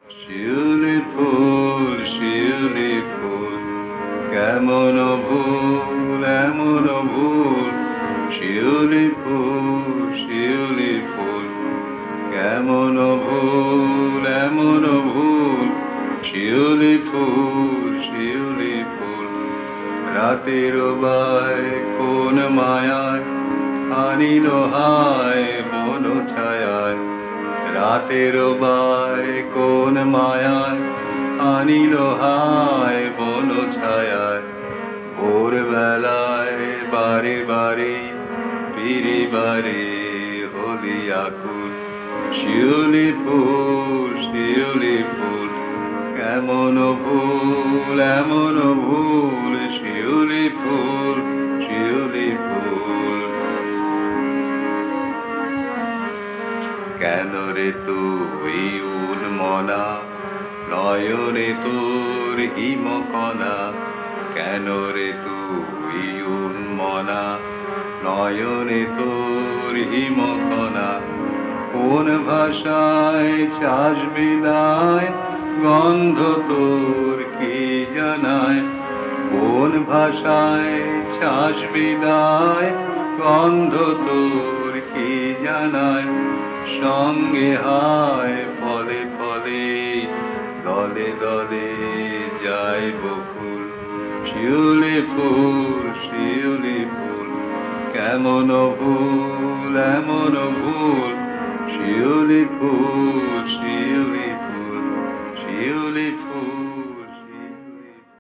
শিউলি ফুল, কেমন ভুল এমন ভুল। শিউলি ফুল, কেমন ভুল এমন ভুল। শিউলি ফুল, রাতের বায় কোন মায়ায় আনিল হায় মন ছায়ায়। রাতের বায় কোন মায়ায় আনিল হায় মন ছায়ায়। ভোর বেলায় বারে বারে ফিরে বারে হলি আকুল। শিউলি ফুল, কেমন ভুল এমন ভুল। শিউলি ফুল। কেন রে তুই উন্মনা, নয়নে তোর হিমকণা। কেন রে তুই উন্মনা, নয়নে তোর হিমকণা। কোন ভাষায় চাস বিদায়, গন্ধ তোর কি জানায়। কোন ভাষায় চাস বিদায়, গন্ধ তোর কি জানায়। সঙ্গে হায় ফলে ফলে, দলে দলে যায় বকুল। শিউলি ফুল, কেমন ভুল এমন ভুল। শিউলি ফুল। শিউলি ফুল।